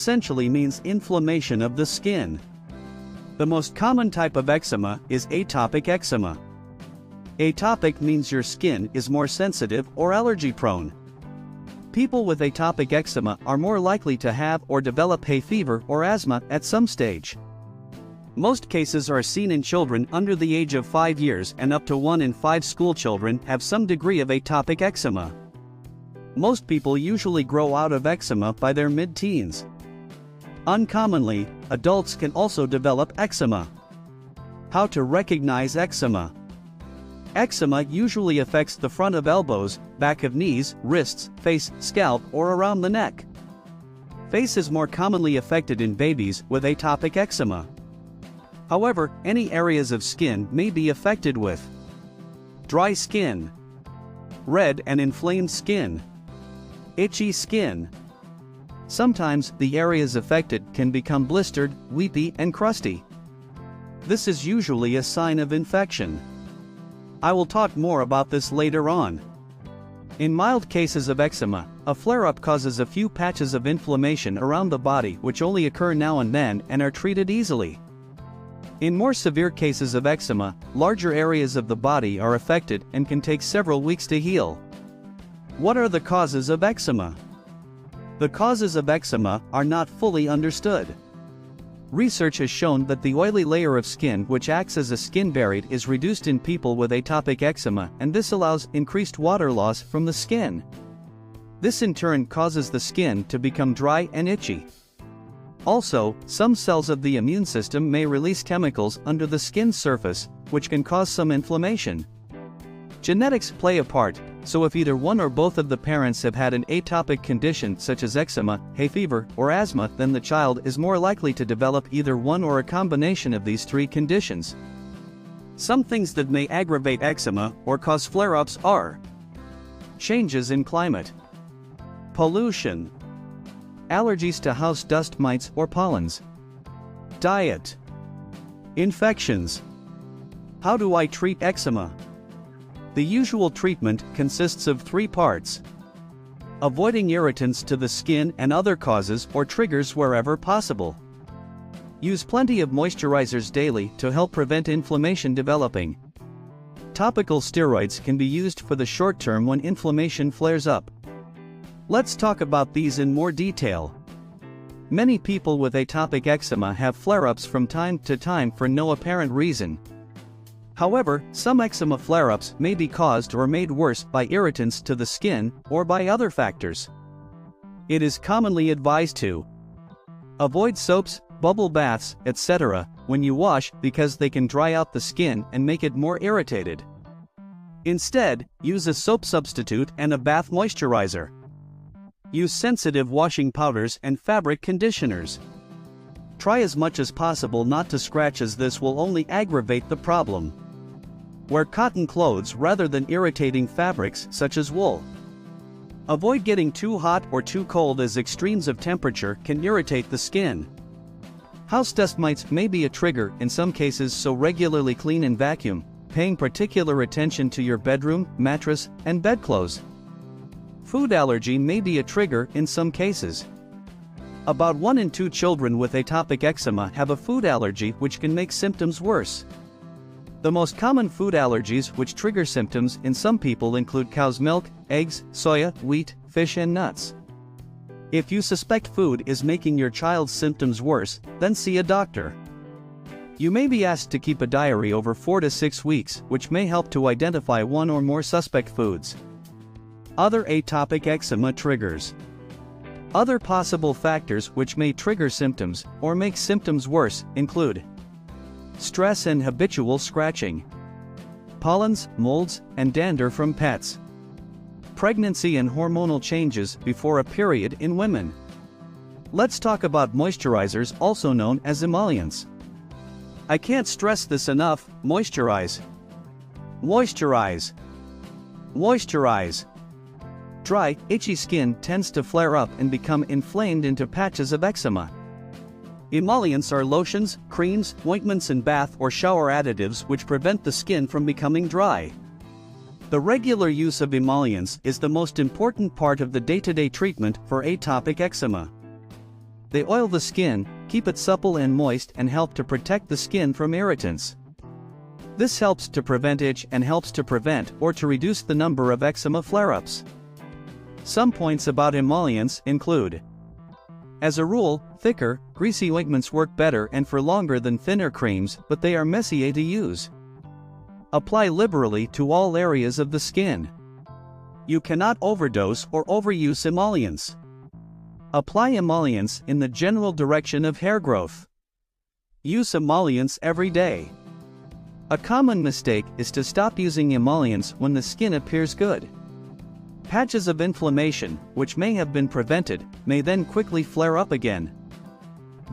essentially means inflammation of the skin. The most common type of eczema is atopic eczema. Atopic means your skin is more sensitive or allergy-prone. People with atopic eczema are more likely to have or develop hay fever or asthma at some stage. Most cases are seen in children under the age of 5 years, and up to 1 in 5 school children have some degree of atopic eczema. Most people usually grow out of eczema by their mid-teens. Uncommonly, adults can also develop eczema. How to recognize eczema? Eczema usually affects the front of elbows, back of knees, wrists, face, scalp, or around the neck. Face is more commonly affected in babies with atopic eczema. However, any areas of skin may be affected with dry skin, red and inflamed skin, itchy skin. Sometimes the areas affected can become blistered, weepy, and crusty. This is usually a sign of infection. I will talk more about this later on. In mild cases of eczema, a flare-up causes a few patches of inflammation around the body which only occur now and then and are treated easily. In more severe cases of eczema, larger areas of the body are affected and can take several weeks to heal. What are the causes of eczema? The causes of eczema are not fully understood. Research has shown that the oily layer of skin which acts as a skin barrier is reduced in people with atopic eczema, and this allows increased water loss from the skin. This in turn causes the skin to become dry and itchy. Also, some cells of the immune system may release chemicals under the skin surface, which can cause some inflammation. Genetics play a part, so if either one or both of the parents have had an atopic condition such as eczema, hay fever, or asthma, then the child is more likely to develop either one or a combination of these 3 conditions. Some things that may aggravate eczema or cause flare-ups are changes in climate, pollution, allergies to house dust mites or pollens, diet, infections. How do I treat eczema? The usual treatment consists of 3 parts. Avoiding irritants to the skin and other causes or triggers wherever possible. Use plenty of moisturizers daily to help prevent inflammation developing. Topical steroids can be used for the short term when inflammation flares up. Let's talk about these in more detail. Many people with atopic eczema have flare-ups from time to time for no apparent reason. However, some eczema flare-ups may be caused or made worse by irritants to the skin or by other factors. It is commonly advised to avoid soaps, bubble baths, etc. when you wash because they can dry out the skin and make it more irritated. Instead, use a soap substitute and a bath moisturizer. Use sensitive washing powders and fabric conditioners. Try as much as possible not to scratch, as this will only aggravate the problem. Wear cotton clothes rather than irritating fabrics such as wool. Avoid getting too hot or too cold, as extremes of temperature can irritate the skin. House dust mites may be a trigger in some cases, so regularly clean and vacuum, paying particular attention to your bedroom, mattress, and bedclothes. Food allergy may be a trigger in some cases. About 1 in 2 children with atopic eczema have a food allergy which can make symptoms worse. The most common food allergies which trigger symptoms in some people include cow's milk, eggs, soya, wheat, fish, and nuts. If you suspect food is making your child's symptoms worse, then see a doctor. You may be asked to keep a diary over 4 to 6 weeks, which may help to identify 1 or more suspect foods. Other atopic eczema triggers. Other possible factors which may trigger symptoms or make symptoms worse include stress and habitual scratching, pollens, molds, and dander from pets, pregnancy and hormonal changes before a period in women. Let's talk about moisturizers, also known as emollients. I can't stress this enough: moisturize. Moisturize. Moisturize. Dry, itchy skin tends to flare up and become inflamed into patches of eczema. Emollients are lotions, creams, ointments, and bath or shower additives which prevent the skin from becoming dry. The regular use of emollients is the most important part of the day-to-day treatment for atopic eczema. They oil the skin, keep it supple and moist, and help to protect the skin from irritants. This helps to prevent itch and helps to prevent or to reduce the number of eczema flare-ups. Some points about emollients include: as a rule, thicker, greasy ointments work better and for longer than thinner creams, but they are messy to use. Apply liberally to all areas of the skin. You cannot overdose or overuse emollients. Apply emollients in the general direction of hair growth. Use emollients every day. A common mistake is to stop using emollients when the skin appears good. Patches of inflammation, which may have been prevented, may then quickly flare up again.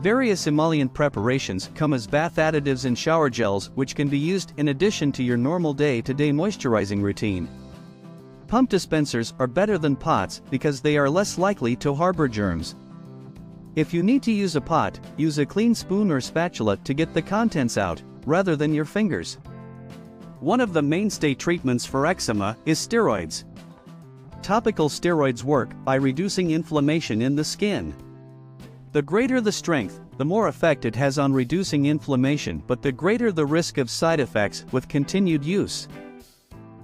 Various emollient preparations come as bath additives and shower gels, which can be used in addition to your normal day-to-day moisturizing routine. Pump dispensers are better than pots because they are less likely to harbor germs. If you need to use a pot, use a clean spoon or spatula to get the contents out, rather than your fingers. One of the mainstay treatments for eczema is steroids. Topical steroids work by reducing inflammation in the skin. The greater the strength, the more effect it has on reducing inflammation, but the greater the risk of side effects with continued use.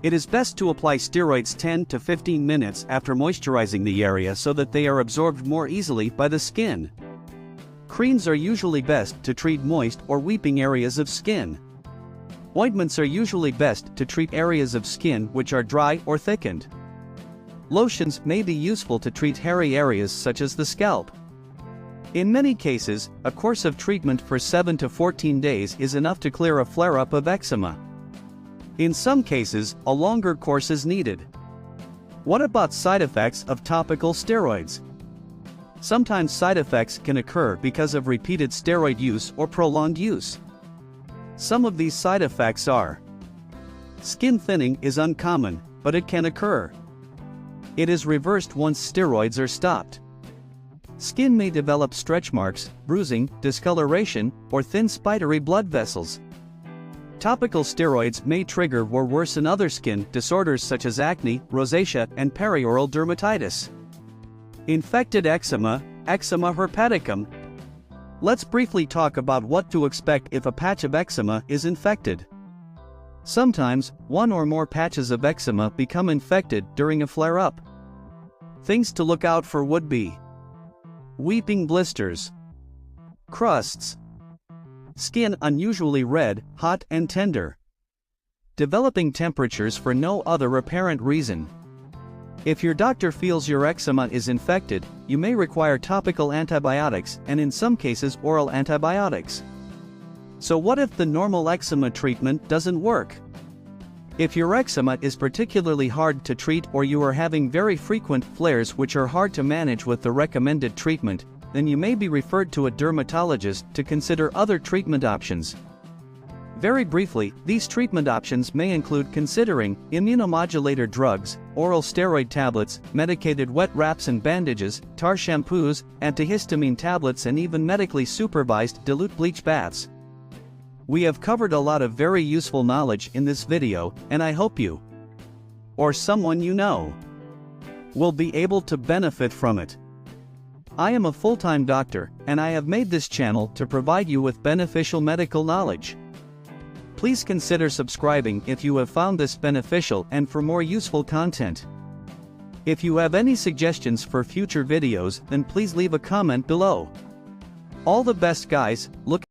It is best to apply steroids 10 to 15 minutes after moisturizing the area so that they are absorbed more easily by the skin. Creams are usually best to treat moist or weeping areas of skin. Ointments are usually best to treat areas of skin which are dry or thickened. Lotions may be useful to treat hairy areas such as the scalp. In many cases, a course of treatment for 7 to 14 days is enough to clear a flare-up of eczema. In some cases, a longer course is needed. What about side effects of topical steroids? Sometimes side effects can occur because of repeated steroid use or prolonged use. Some of these side effects are: skin thinning is uncommon, but it can occur. It is reversed once steroids are stopped. Skin may develop stretch marks, bruising, discoloration, or thin spidery blood vessels. Topical steroids may trigger or worsen other skin disorders such as acne, rosacea, and perioral dermatitis. Infected eczema, eczema herpeticum. Let's briefly talk about what to expect if a patch of eczema is infected. Sometimes, one or more patches of eczema become infected during a flare-up. Things to look out for would be: weeping blisters, crusts, skin unusually red, hot and tender, developing temperatures for no other apparent reason. If your doctor feels your eczema is infected, you may require topical antibiotics and in some cases oral antibiotics. So what if the normal eczema treatment doesn't work? If your eczema is particularly hard to treat or you are having very frequent flares which are hard to manage with the recommended treatment, then you may be referred to a dermatologist to consider other treatment options. Very briefly, these treatment options may include considering immunomodulator drugs, oral steroid tablets, medicated wet wraps and bandages, tar shampoos, antihistamine tablets, and even medically supervised dilute bleach baths. We have covered a lot of very useful knowledge in this video, and I hope you, or someone you know, will be able to benefit from it. I am a full-time doctor, and I have made this channel to provide you with beneficial medical knowledge. Please consider subscribing if you have found this beneficial and for more useful content. If you have any suggestions for future videos, then please leave a comment below. All the best, guys. Look